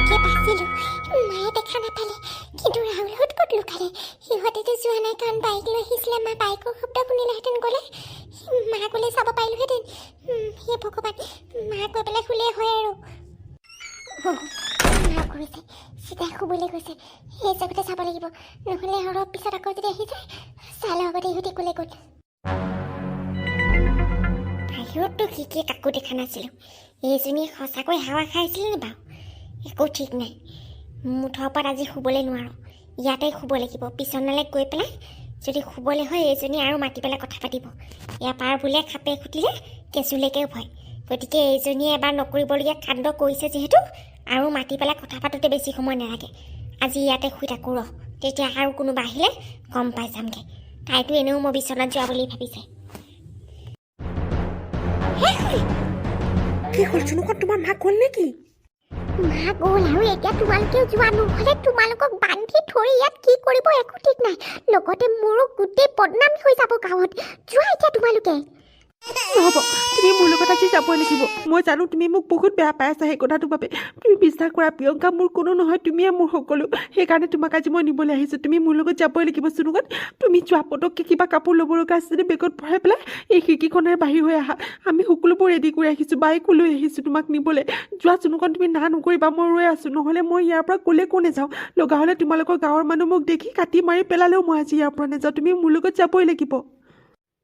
ভাগ্যে বাচিলোঁ। মায়ে দেখা নাপালে, কিন্তু ৰাহুলহঁত ক'ত লুকালে? সিহঁতেতো যোৱা নাই, কাৰণ বাইক লৈ আহিছিলে। মা বাইকৰ শব্দ শুনিলেহেঁতেন গ'লে, মা গ'লে চাব পাৰিলোহেঁতেন। হে ভগৱান, মা গৈ পেলাই শুলে হয় আৰু। মা কৰিছে, চিধাই শুবলৈ গৈছে। সেই জেগাতে চাব লাগিব, নহ'লে অলপ পিছত আকৌ যদি আহি যায়, চাই লওঁ আগতে ইহঁতি ক'লে গ'ল। বাহিৰততো কি কাকো দেখা নাছিলোঁ। এইজনীয়ে সঁচাকৈ হাৱা খাইছিল নে বাৰু? একো ঠিক নাই। মুঠৰ ওপৰত আজি শুবলৈ নোৱাৰোঁ, ইয়াতে শুব লাগিব। পিছনালৈ গৈ পেলাই যদি শুবলৈ হয়, এইজনী আৰু মাতি পেলাই কথা পাতিব। ইয়াৰ পাৰ বোলে খাপে খুটিলে কেঁচুলৈকেও ভয়। গতিকে এইজনীয়ে এবাৰ নকৰিবলগীয়া কাণ্ড কৰিছে যিহেতু, আৰু মাতি পেলাই কথা পাতোঁতে বেছি সময় নালাগে। আজি ইয়াতে শুই থাকোঁ ৰ, তেতিয়া আৰু কোনোবা আহিলে গম পাই যামগৈ। তাইতো এনেও মই বিচনাত যোৱা বুলি ভাবিছে। কি হ'ল চুনুকত, তোমাৰ মা গ'ল নেকি? মা গ'ল, আৰু এতিয়া তোমালোকেও যোৱা। নহ'লে তোমালোকক বান্ধি থৈ ইয়াত কি কৰিব একো ঠিক নাই। লগতে মোৰো গোটেই বদনামী হৈ যাব গাঁৱত। যোৱা এতিয়া তোমালোকে। নহ'ব, তুমি মোৰ লগত আজি যাবই লাগিব। মই জানো তুমি মোক বহুত বেয়া পাই আছা সেই কথাটোৰ বাবে। তুমি বিশ্বাস কৰা প্ৰিয়ংকা মোৰ কোনো নহয়, তুমিয়ে মোৰ সকলো। সেইকাৰণে তোমাক আজি মই নিবলৈ আহিছোঁ। তুমি মোৰ লগত যাবই লাগিব চুনুকত। তুমি যোৱা, পটককৈ কিবা কাপোৰ ল'ব লগা আছে যদি বেগত ভৰাই পেলাই এই খিৰিকীখনেৰে বাহিৰ হৈ আহা। আমি সকলোবোৰ ৰেডি কৰি ৰাখিছোঁ, বাইকো লৈ আহিছোঁ তোমাক নিবলৈ। যোৱা চুনুকত, তুমি না নকৰিবা, মই ৰৈ আছোঁ। নহ'লে মই ইয়াৰ পৰা ক'লে নাযাওঁ। লগা হ'লে তোমালোকৰ গাঁৱৰ মানুহ মোক দেখি কাটি মাৰি পেলালেও মই আজি ইয়াৰ পৰা নাযাওঁ। তুমি মোৰ লগত যাবই লাগিব।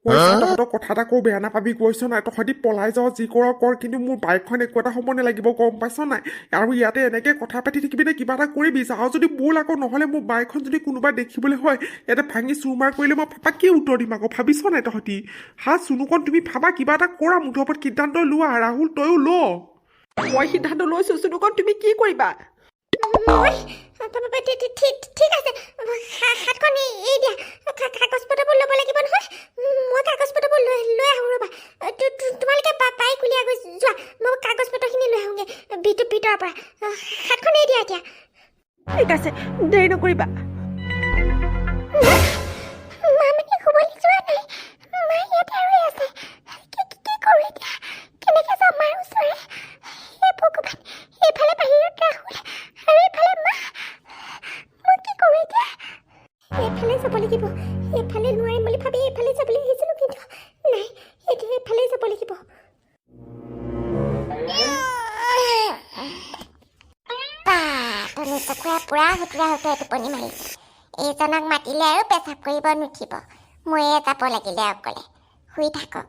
তহঁতক কথা এটা কওঁ, বেয়া নাপাবি কৈছ নাই? তহঁতি পলাই যাওঁ, যি কৰ কৰ, কিন্তু মোৰ বাইকখন একো এটা সময় নালাগিব, গম পাইছ নাই? আৰু ইয়াতে এনেকৈ কথা পাতি থাকিবি নে কিবা এটা কৰিবি? যাওঁ যদি ব'ল আকৌ, নহ'লে মোৰ বাইকখন যদি কোনোবাই দেখিবলৈ হয়, ইয়াতে ভাঙি চুৰমাৰ কৰিলে মই পাপাক কি উত্তৰ দিম আকৌ? ভাবিছ নাই তহঁতি? হা চুনুকণ, তুমি ভাবা, কিবা এটা কৰা, মুঠৰ ওপৰত সিদ্ধান্ত লোৱা। ৰাহুল, তয়ো ল। মই সিদ্ধান্ত লৈছোঁ চুনুকণ, তুমি কি কৰিবা? ঠিক আছে, হাতখন এই দিয়া। কাগজ পত্ৰবোৰ ল'ব লাগিব নহয়। মই কাগজ পত্ৰবোৰ লৈ আহোঁ ৰ'বা। তোমালোকে বাইক উলিয়াই গৈ যোৱা, মই কাগজ পত্ৰখিনি লৈ আহোঁগৈ ভিতৰৰ পৰা। হাতখন এই দিয়া এতিয়া। ঠিক আছে, দেৰি নকৰিবা। মা মানে শুবলৈ যোৱা নাই, মা ইয়াতে ৰৈ আছে। কি কৰোঁ এতিয়া? কেনেকৈ যাম মাৰ ওচৰলৈ? হে ভগৱান, এইফালে বাহিৰত ৰাহুল আৰু এইফালে মা। মই কি কৰোঁ এতিয়া? এইফালে যাব লাগিব। এইফালে নোৱাৰিম বুলি ভাবি এইফালে যাবলৈ আহিছিলোঁ, কিন্তু নাই, এতিয়া এইফালে যাব লাগিব। পুৰা সুতুৰা টোপনি মাৰিছে। এইজনক মাতিলে আৰু পেচাব কৰিব নুঠিব। ময়ে যাব লাগিলে অকলে। শুই থাকক।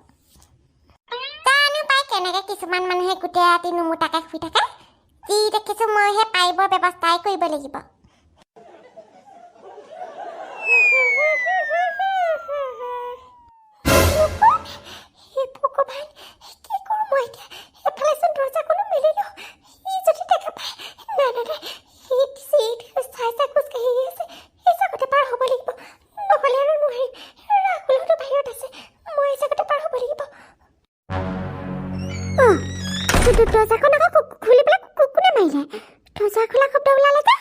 জানো পাই কেনেকৈ কিছুমান মানুহে গোটেই ৰাতি নুমুটাকে শুই থাকে। যি দেখিছোঁ মই সেই পাৰিবৰ ব্যৱস্থাই কৰিব লাগিব। ভগৱান, কি কৰোঁ মই এতিয়া? এফালেচোন দৰ্জাখনো মেলিলোঁ। সি যদি দেখা পায়, নাই চাই খোজকাঢ়ি আছে। এই জেগাতে পাৰ হ'ব লাগিব, নহ'লে আৰু নোৱাৰিম। ৰাহুলহঁতো বাহিৰত আছে, মই এই জেগাতে পাৰ হ'ব লাগিব। দৰ্জাখন আকৌ খুলি পেলাই কোনে মাৰিলে? দৰ্জা খোলা শব্দ ওলালে যে।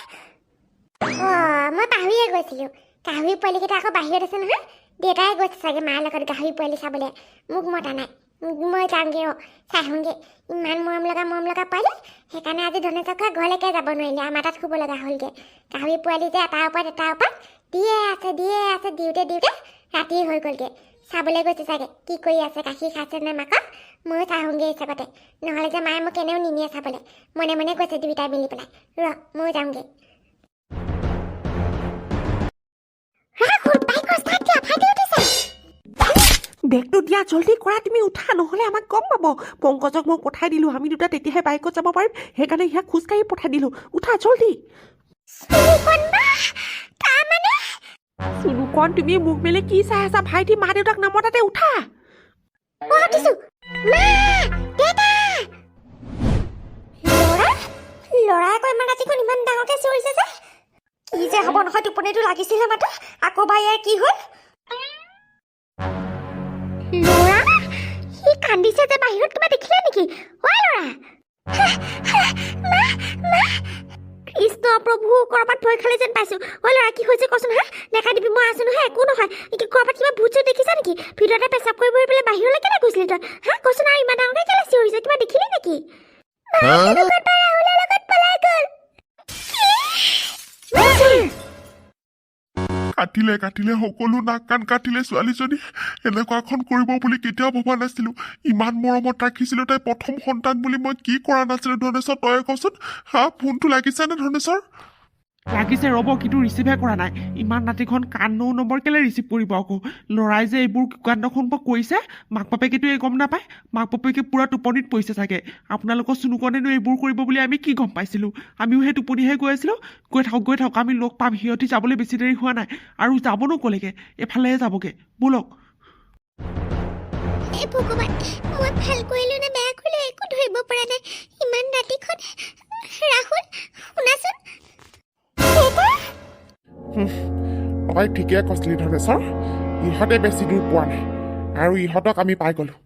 মই পাহৰিয়ে গৈছিলোঁ। গাহৰি পোৱালিকেইটা আকৌ বাহিৰত আছে নহয়। দেউতাই গৈছে চাগে মাৰ লগত গাহৰি পোৱালি চাবলৈ। মোক মতা নাই। মই যামগৈ ৰ, চাই আহোঁগৈ। ইমান মৰম লগা পোৱালি। সেইকাৰণে আজি ধনেশ্বৰ খুৰা ঘৰলৈকে যাব নোৱাৰিলে, আমাৰ তাত শুব লগা হ'লগৈ। গাহৰি পোৱালি যে এটাৰ ওপৰত দিয়ে আছে দিওঁতে ৰাতি হৈ গ'লগৈ। চাবলৈ গৈছে চাগে কি কৰি আছে, গাখীৰ খাইছে নে মাকক। ময়ো চাই আহোঁগৈ এই চকতে, নহ'লে যে মায়ে মোক এনেও নিনিয়ে চাবলৈ। মনে মনে কৈছে দুয়োটাই মিলি পেলাই। ময়ো যাওঁগৈ। বেগটো দিয়া, জলদি কৰা, তুমি উঠা, নহ'লে আমাক গম পাব। পংকজক মই পঠাই দিলোঁ, আমি দুটা তেতিয়াহে বাইকত যাব পাৰিম। সেইকাৰণে ইয়াক খোজকাঢ়ি পঠাই দিলোঁ। উঠা জলদি। চুনুকণ, তুমি মুখ মেলি কি চাই আছা? ভাইটি মা দেউতাক নামতাতে উঠা। ল'ৰাই কৈ ইমান ৰাতিখন ইমান ডাঙৰকৈ চিঞৰিছে যে। কি যে হ'ব নহয়, টোপনিটো লাগিছিলে মাত্ৰ। আকৌ বা ইয়াৰ কি হ'ল? ল'ৰা, সি কান্দিছে যে বাহিৰত, কিবা দেখিলে নেকি? ল'ৰা, কৃষ্ণ প্ৰভু, ক'ৰবাত ভয় খালে যেন পাইছোঁ। ল'ৰা, কি হৈছে কচোন? নেকান্দিবি, মই আছোঁ নহয়, একো নহয়। ক'ৰবাত কিবা ভূত চুত দেখিছা নেকি? ভিতৰতে পেচাব কৰি পেলাই বাহিৰলৈ কেলৈ গৈছিলি তই? কচোন, আৰু ইমান ডাঙৰকৈ কেলৈ চিঞৰিছ? কিবা দেখিলি নেকি? ৰাহুলৰ লগত পলাই গ'ল। কাটিলে সকলো নাক কাণ কাটিলে ছোৱালীজনী এনেকুৱাখন কৰিব বুলি কেতিয়াও ভবা নাছিলো ইমান মৰমত ৰাখিছিলো তাই প্ৰথম সন্তান বুলি মই কি কৰা নাছিলো ধনেশ্বৰ তই কচোন ফোনটো লাগিছেনে ধনেশ্বৰ লাগিছে ৰ'ব কিন্তু ৰিচিভহে কৰা নাই ইমান ৰাতিখন কাণ নম্বৰ কেলৈ ৰিচিভ কৰিব আকৌ ল'ৰাই যে এইবোৰ কাণ্ডখন কৰিছে মাক বাপেকেতো এই গম নাপায় মাক বাপেকে পূৰা টোপনিত পৰিছে চাগে আপোনালোকৰ চুনুকণেনো এইবোৰ কৰিব বুলি আমি কি গম পাইছিলোঁ আমিও সেই টোপনিহে গৈ আছিলোঁ গৈ থাকক আমি লগ পাম সিহঁতি যাবলৈ বেছি দেৰি হোৱা নাই আৰু যাবনো ক'লেগে এফালেহে যাবগৈ ব'লক এই ভগৱান মই ভাল কৰিলো নে বেয়া কৰিলো একো ধৰিব পৰা নাই ইমান ৰাতিখন ৰাহুল শুনাচোন তই ঠিকে কৈছিলি ধনেশ্বৰ ইহঁতে বেছি দূৰ পোৱা নাই আৰু ইহঁতক আমি পাই গ'লোঁ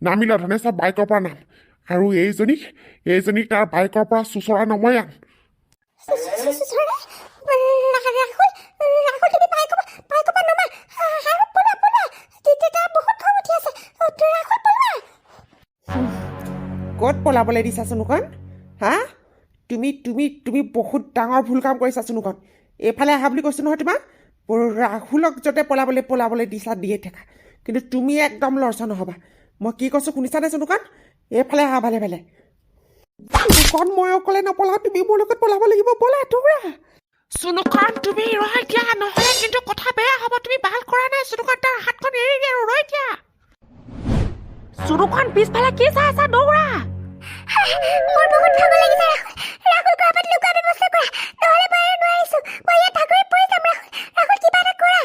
নামিল ধনেশ্বৰ বাইকৰ পৰা নাম আৰু এইজনীক তাৰ বাইকৰ পৰা চুচৰা নময় আন ক'ত পলাবলৈ দিছা চুনুকণ হা তুমি তুমি তুমি বহুত ডাঙৰ ভুল কাম কৰিছা চুনুকণ এইফালে আহা বুলি কৈছোঁ নহয় তোমাক ৰাহুলক যাতে পলাবলৈ দিছা দিয়ে থাকা কিন্তু তুমি একদম লৰচা নহ'বা মই কি কৈছোঁ শুনিছানে চুনুকণ এইফালে আহা ভালে চুনুকণ মই অকলে নপলাওঁ তুমি মোৰ লগত পলাব লাগিব ব'লা তোৰা চুনুকণ তুমি ৰৈ দিয়া নহ'লে কিন্তু কথা বেয়া হ'ব তুমি ভাল কৰা নাই চুনুকণ তাৰ হাতখন এৰি দিয়া ৰৈ দিয়া চুনুকণ পিছফালে কি চাই আছা দৌৰা মোৰ বহুত ভাগ লাগিছে ৰাহুল কৰবাত লুকা ব্যৱস্থা কৰা নহ'লে মই নোৱাৰিছো মই ইয়াত ভাগৰি পৰি যাম ৰাহুল কিবা এটা কৰা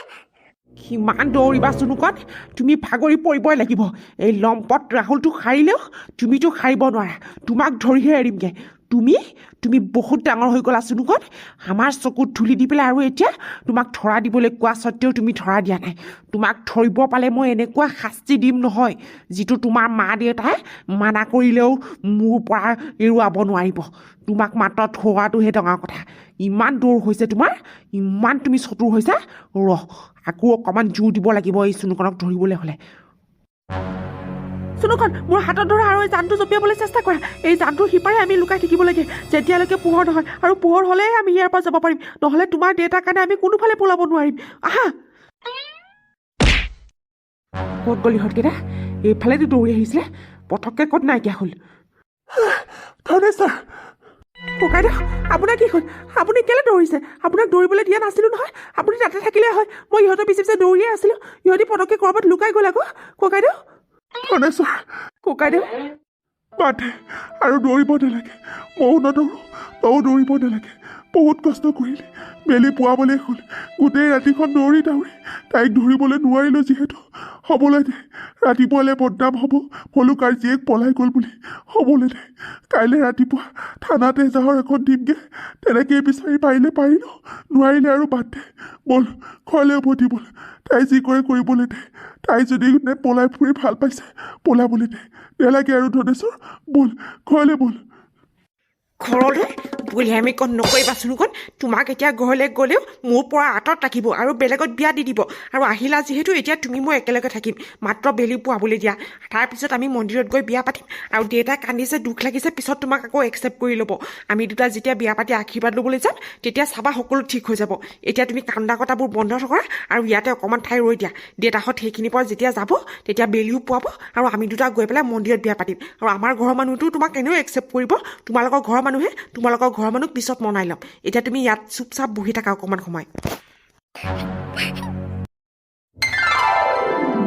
কিমান দৌৰিবা চুনুকণ তুমি ভাগৰি পৰিবই লাগিব এই লম্পট ৰাহুলটো সাৰিলেও তুমিতো সাৰিব নোৱাৰা তোমাক ধৰিহে এৰিমগৈ তুমি বহুত ডাঙৰ হৈ গ'লা চুনুকণ আমাৰ চকুত ধূলি দি পেলাই আৰু এতিয়া তোমাক ধৰা দিবলৈ কোৱা স্বত্তেও তুমি ধৰা দিয়া নাই তোমাক ধৰিব পালে মই এনেকুৱা শাস্তি দিম নহয় যিটো তোমাৰ মা দেউতাই মানা কৰিলেও মোৰ পৰা এৰুৱাব নোৱাৰিব তোমাক মাত্ৰ ধৰোৱাটোহে ডাঙৰ কথা ইমান দৌৰ হৈছে তোমাৰ ইমান তুমি চতুৰ হৈছা আকৌ অকণমান জোৰ দিব লাগিব এই চুনুকণক ধৰিবলৈ হ'লে চুনুকণ মোৰ হাতত ধৰা আৰু এই জানটো জপিয়াবলৈ চেষ্টা কৰা এই জানটোৰ সিপাৰে আমি লুকাই থাকিব লাগে যেতিয়ালৈকে পোহৰ নহয় আৰু পোহৰ হ'লেহে আমি ইয়াৰ পৰা যাব পাৰিম নহ'লে তোমাৰ দেউতাৰ কাৰণে আমি কোনোফালে পলাব নোৱাৰিম আহা ক'ত গ'ল ইহঁতকেইটা এইফালেতো দৌৰি আহিছিলে পটককৈ ক'ত নাইকিয়া হ'ল ধনেশ্বৰ ককাইদেউ আপোনাৰ কি হ'ল আপুনি কেলৈ দৌৰিছে আপোনাক দৌৰিবলৈ দিয়া নাছিলোঁ নহয় আপুনি তাতে থাকিলে হয় মই ইহঁতৰ পিছে দৌৰিয়ে আছিলোঁ ইহঁতি পটককৈ ক'ৰবাত লুকাই গ'ল আকৌ ককাইদেউ ধনেশ্বৰ ককাইদেউ বাদে আৰু দৌৰিব নালাগে ময়ো নদৌৰোঁ তয়ো দৌৰিব নালাগে বহুত কষ্ট কৰিলি বেলি পোৱাবলৈ হ'ল গোটেই ৰাতিখন দৌৰি তাইক ধৰিবলৈ নোৱাৰিলোঁ যিহেতু হ'বলৈ দে ৰাতিপুৱালৈ বদনাম হ'ব ভলুকাৰ জীয়েক পলাই গ'ল বুলি হ'বলৈ দে কাইলৈ ৰাতিপুৱা থানাত এজাহাৰ এখন দিমগৈ তেনেকৈয়ে বিচাৰি পাৰিলোঁ নোৱাৰিলে আৰু বাদ দে ব'ল ঘৰলৈ উভতি ব'ল তাই যি কৰে কৰিবলৈ দে তাই যদি পলাই ফুৰি ভাল পাইছে পলাবলৈ দে নেলাগে আৰু ধনেশ্বৰ ব'ল ঘৰলৈ ব'ল ঘৰলৈ বুলি আমি কণ নকৰিবা চুনুকণ তোমাক এতিয়া ঘৰলৈ গ'লেও মোৰ পৰা আঁতৰত ৰাখিব আৰু বেলেগত বিয়া দি দিব আৰু আহিলা যিহেতু এতিয়া তুমি মই একেলগে থাকিম মাত্ৰ বেলি পোৱাবলৈ দিয়া তাৰপিছত আমি মন্দিৰত গৈ বিয়া পাতিম আৰু দেউতাই কান্দিছে দুখ লাগিছে পিছত তোমাক আকৌ একচেপ্ট কৰি ল'ব আমি দুটা যেতিয়া বিয়া পাতি আশীৰ্বাদ ল'বলৈ যাম তেতিয়া চাবা সকলো ঠিক হৈ যাব এতিয়া তুমি কান্দা কটাবোৰ বন্ধ কৰা আৰু ইয়াতে অকণমান ঠাই ৰৈ দিয়া দেউতাহঁত সেইখিনিৰ পৰা যেতিয়া যাব তেতিয়া বেলিও পোৱাব আৰু আমি দুটা গৈ পেলাই মন্দিৰত বিয়া পাতিম আৰু আমাৰ ঘৰৰ মানুহটো তোমাক এনেও একচেপ্ট কৰিব তোমালোকৰ ঘৰৰ মানুহে তোমালোকৰ ঘৰৰ মানুহ পিছত মনাই ল'ম এতিয়া তুমি ইয়াত চুপচাপ বহি থাকা অকণমান সময়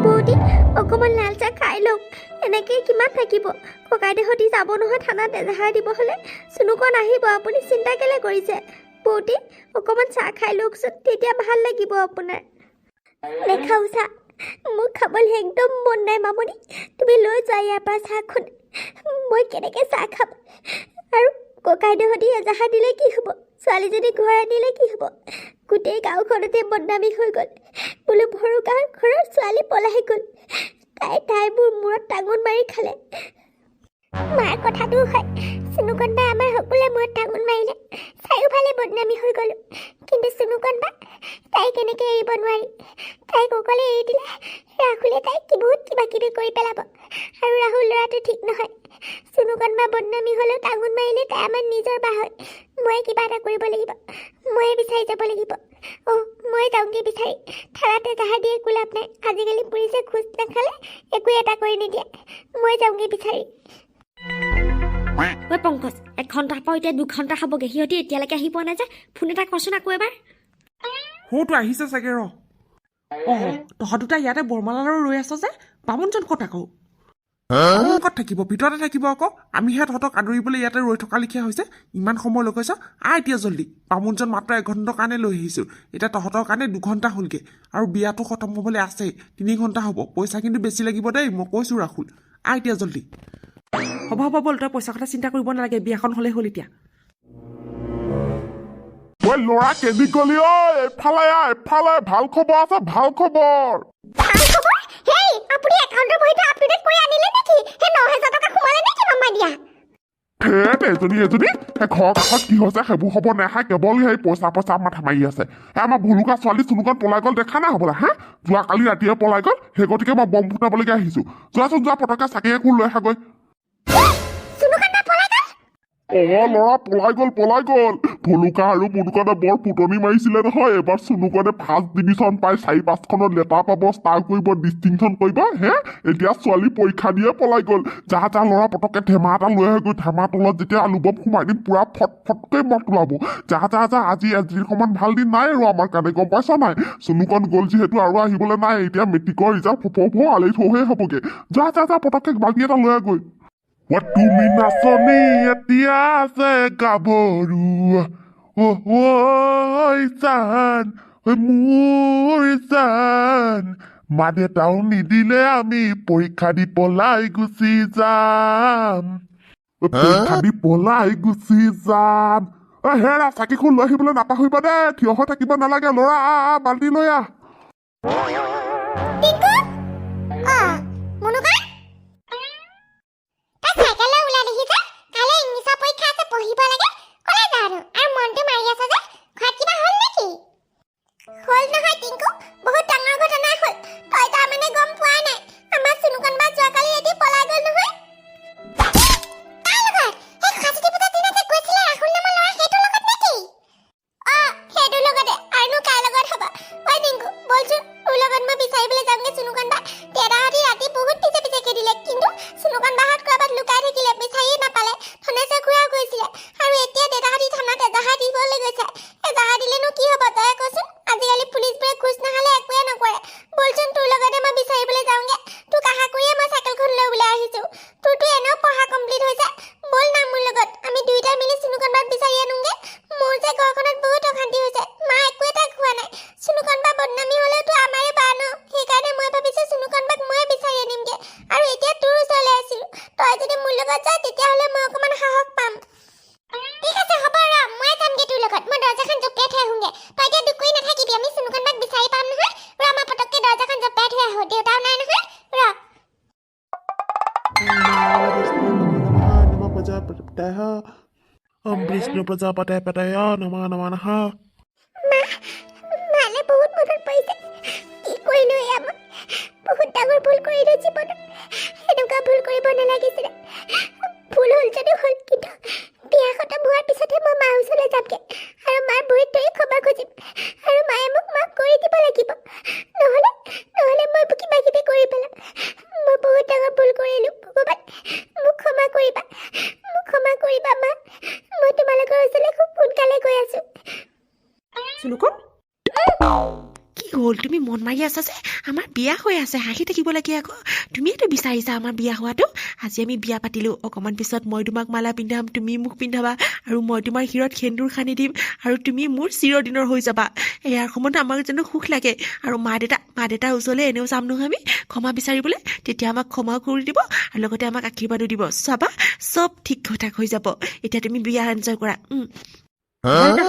বৌদি অকণমান লাল চাহ খাই লওক এনেকৈ কিমান থাকিব ককাইদেউহঁতি যাব নহয় থানাত এজাহাৰ দিব হ'লে চুনুকণ আহিব আপুনি চিন্তা কেলৈ কৰিছে বৌদি অকণমান চাহ খাই লওকচোন তেতিয়া ভাল লাগিব আপোনাৰ নেখাওঁ চাহ মোক খাবলৈ একদম মন নাই মামনি তুমি লৈ যোৱা ইয়াৰ পৰা চাহখন মই কেনেকৈ চাহ খাম আৰু ককাইদেউহঁতি এজাহাৰ দিলে কি হ'ব ছোৱালীজনী ঘৰ আনিলে কি হ'ব গোটেই গাঁওখনতে বদনামী হৈ গ'ল বোলো ভৰুকাৰ ঘৰৰ ছোৱালী পলাই গ'ল তাই মোৰ মূৰত টাঙোন মাৰি খালে মাৰ কথাটো হয় চুনুকণ বা আমাৰ সকলোৱে মূৰত টাঙোন মাৰিলে চাৰিওফালে বদনামী হৈ গ'লো কিন্তু চুনুকণ বা তাই কেনেকৈ এৰিব নোৱাৰি তাইক অকলে এৰি দিলে ৰাহুলে তাইক বহুত কিবা কিবি কৰি পেলাব আৰু ৰাহুল ল'ৰাটো ঠিক নহয় চুনুকণবা বদনামী হ'লেও টাঙোন মাৰিলে তাই আমাৰ নিজৰ বা হয় মই কিবা এটা কৰিব লাগিব ময়ে বিচাৰি যাব লাগিব মই যাওঁগৈ বিচাৰি থানাতে জাহাৰ দিয়ে একো লাভ নাই আজিকালি পুলিচে খোজ নাখালে একো এটা কৰি নিদিয়ে মই যাওঁগৈ বিচাৰি ঐ পংকজ 1 ঘণ্টা পৰা এতিয়া 2 ঘণ্টা খাবগৈ সিহঁতি এতিয়ালৈকে আহি পোৱা নাই যে ফোন এটা কৰচোন আকৌ এবাৰ সৌটো আহিছে চাগে ৰ তহঁত দুটা ইয়াতে বৰমালাৰো ৰৈ আছ যে বামুণজন ক'ত আকৌ বামুণ ক'ত থাকিব ভিতৰতে থাকিব আকৌ আমিহে তহঁতক আদৰিবলৈ ইয়াতে ৰৈ থকা লিখীয়া হৈছে ইমান সময় লগাইছ এতিয়া জল্দি বামুণজন মাত্ৰ 1 ঘণ্টাৰ কাৰণে লৈ আহিছোঁ এতিয়া তহঁতৰ কাৰণে 2 ঘণ্টা হ'লগৈ আৰু বিয়াটো খতম হ'বলৈ আছেই 3 ঘণ্টা হ'ব পইচা কিন্তু বেছি লাগিব দেই মই কৈছোঁ ৰাহুল এতিয়া জল্দি হ'ব ব'ল তই পইচা কথা চিন্তা কৰিব নালাগে বিয়াখন হ'লে হ'ল এতিয়া ঐ ল'ৰা কেনি গলি এফালে ভাল খবৰ আছে ভাল খবৰ হেই আপুনি একাউণ্টৰ বহিটো আপডেট কৰি আনিলে নেকি হে 9000 টকা সোমালে নেকি মামা দিয়া এজনী ঘৰৰ কাষত কি হৈছে সেইবোৰ হ'ব নেখায় কেৱল সেই পইচা মাথা মাৰি আছে আমাৰ ভুলুকা ছোৱালী চুনুকণ পলাই গ'ল দেখা নাই হ'বলা যোৱাকালি ৰাতিয়ে পলাই গ'ল সেই গতিকে মই বম ফুটাবলৈকে আহিছোঁ যোৱাচোন যোৱা পটককৈ চাকি এখন লৈ আহাগৈ ল'ৰা পলাই গ'ল ভুলুকা আৰু মুনুকণে বৰ ফুটনি মাৰিছিলে নহয় এবাৰ চুনুকণে 1st ডিভিজন পাই 4-5খনত লেটাৰ পাব ষ্টাৰ কৰিব ডিষ্টিংশ্যন কৰিব এতিয়া ছোৱালী পৰীক্ষা দিয়ে পলাই গ'ল যা ল'ৰা পটককৈ ধেমা এটা লৈ আহেগৈ ধেমা তলত যেতিয়া আলু বম সোমাই দিম পুৰা ফটকৈ মত ওলাব যা আজি সমান ভাল দিন নাই আৰু আমাৰ কাৰণে গম পাইছ নাই চুনুকণ গ'ল যিহেতু আৰু আহিবলৈ নাই এতিয়া মেট্ৰিকৰ ৰিজাল্ট আলি থৌহে হ'বগৈ যা পটককৈ বাল্টি এটা লৈ আহগৈ তুমি নাচনী এতিয়া আছে গাভৰু চান মোৰ চান মা দেউতাও নিদিলে আমি পৰীক্ষা দি পলাই গুচি যাম হেৰা চাকিখন লৈ আহিবলৈ নাপাহৰিবা দে থিয় হৈ থাকিব নালাগে ল'ৰা বাল্টি লৈ আহ পঢ়িব লাগে কলে জানো আৰু মনটো মাৰি আছে যে ঘৰত কিবা হ'ল নেকি হ'ল নহয় টিংকু বহুত ডাঙৰ ঘটনা হ'ল তই তাৰমানে গম পোৱা নাই আমাৰ চুনুকণবা যোৱাকালি ৰাতি পলাই গ'ল নহয় তাৰ লগত সেই খাচী পূজা দিনা যে গৈছিলে ৰাহুল নামৰ ল'ৰা সেইটোৰ লগত নেকি সেইটোৰ লগতে আৰুনো কাৰ লগত হ'ব ঐ টিংকু বলচোন তোৰ লগত মই বিচাৰিবলৈ যাওঁগে চুনুকণবা দেদাহঁতি ৰাতি বহুত পিছে খেদিলে কিন্তু চুনুকণবাহঁত ক'ৰবাত লুকাই থাকিলে বিচাৰিয়ে নাপালে ধনেশ্বৰ খুৰাও গৈছিলে আৰু এতিয়া দেদাহঁতি থানাত এজাহাৰ দিবলৈ গৈছে এজাহাৰ দিলেনো কি হ'ব তই কচোন আজিকালি পুলিচবোৰে খোজ নাখালে একোৱে নকৰে বলচোন তোৰ লগতে মই বিচাৰিবলৈ যাওঁগে তোক আশা কৰিয়ে মই চাইকেলখন লৈ ওলাই আহিছোঁ তোৰতো এনেও পঢ়া কমপ্লিট হৈছে বল না মোৰ লগত আমি দুয়োটাই মিলি চুনুকণবাক বিচাৰি আনোগে মোৰ যে ঘৰখনত বহুত অশান্তি হৈছে মা একো এটা খোৱা নাই চুনুকণবা বদনামী হ'লেওতো আমাৰে বা ন সেইকাৰণে মই ভাবিছোঁ চুনুকণবাক ময়ে বিচাৰি আনিমগে আৰু এতিয়া তোৰ ওচৰলৈ আছিলোঁ তই যদি মোৰ লগত যা তেতিয়াহ'লে মই অকণমান সাহস পাম ঠিক আছে হ'ব ৰ মই যামগে তোৰ লগত মই দৰ্জাখন জপিয়াই থৈ আহোঁগে তই এতিয়া দুখ কৰি নাথাকিবি আমি চুনুকণবাক বিচাৰি পাম নহয় ৰ মই পটককৈ দৰ্জাখন জপিয়াই থৈ আহোঁ দেউতাও নাই নহয় ৰ বিষ্ণু প্ৰজাপতে পেটায় নমঃ মালে বহুত মনত পৰিছে কি কৰিলো এয়া মই বহুত ডাঙৰ ভুল কৰিলো জীৱনত এনেকুৱা ভুল কৰিব নালাগিছিলে ভুল হ'ল যদি হ'ল কিন্তু বিয়া খতম হোৱাৰ পিছতহে মই মাৰ ওচৰলৈ যামগে আৰু মাৰ ভৰিত ধৰি ক্ষমা খুজিম আৰু মায়ে মোক মাফ কৰি দিব লাগিব নহ'লে মই কিবা কিবি কৰি পেলাম মই বহুত ডাঙৰ ভুল কৰিলো ভগৱান মোক ক্ষমা কৰিবা মা মই তোমালোকৰ ওচৰলৈ খুব সোনকালে গৈ আছো চুনুকণ কি হ'ল তুমি মন মাৰি আছা যে আমাৰ বিয়া হৈ আছে হাঁহি থাকিব লাগে আকৌ তুমিয়েতো বিচাৰিছা আমাৰ বিয়া হোৱাটো আজি আমি বিয়া পাতিলোঁ অকণমান পিছত মই তোমাক মালা পিন্ধাম তুমি মোক পিন্ধাবা আৰু মই তোমাৰ শিৰত সেন্দুৰ সানি দিম আৰু তুমি মোৰ চিৰদিনৰ হৈ যাবা ইয়াৰ সময়ত আমাক যেন সুখ লাগে আৰু মা দেউতাৰ ওচৰলৈ এনেও যাম নহয় আমি ক্ষমা বিচাৰিবলৈ তেতিয়া আমাক ক্ষমাও কৰি দিব আৰু লগতে আমাক আশীৰ্বাদো দিব চাবা চব ঠিক ঠাক হৈ যাব এতিয়া তুমি বিয়া এনজয় কৰা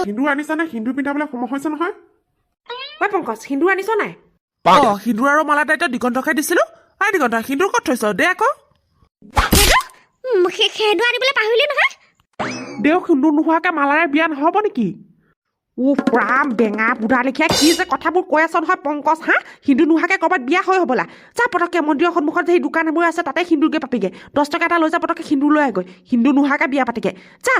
সিন্দুৰ আনিছা নে সিন্দুৰ পিন্ধাবলৈ সময় হৈছে নহয় পংকজ সিন্দুৰ আনিছ নাই সিন্দুৰ আৰু মালা দায়িত্ব দিগন্তকে দিছিলোঁ দিগন্ত সিন্দুৰ ক'ত থৈছ দে আকৌ সেইটো আনিবলৈ পাহৰিলি নহয় দেও সিন্দুৰ নোহোৱাকৈ মালাৰে বিয়া নহ'ব নেকি উফ ৰাম বেঙা বুঢ়া লেখীয়া কি যে কথাবোৰ কৈ আছ নহয় পংকজ হা হিন্দু নোহোৱাকৈ ক'ৰবাত বিয়া হয় হ'বলা যা পটককৈ মন্দিৰৰ সন্মুখত সেই দোকান এবোৰ আছে তাতে সিন্দুৰকৈ পাতিগে 10 টকা এটা লৈ যা পটককৈ সিন্দুৰ লৈ আহগৈ হিন্দু নোহোৱাকৈ বিয়া পাতিগে যা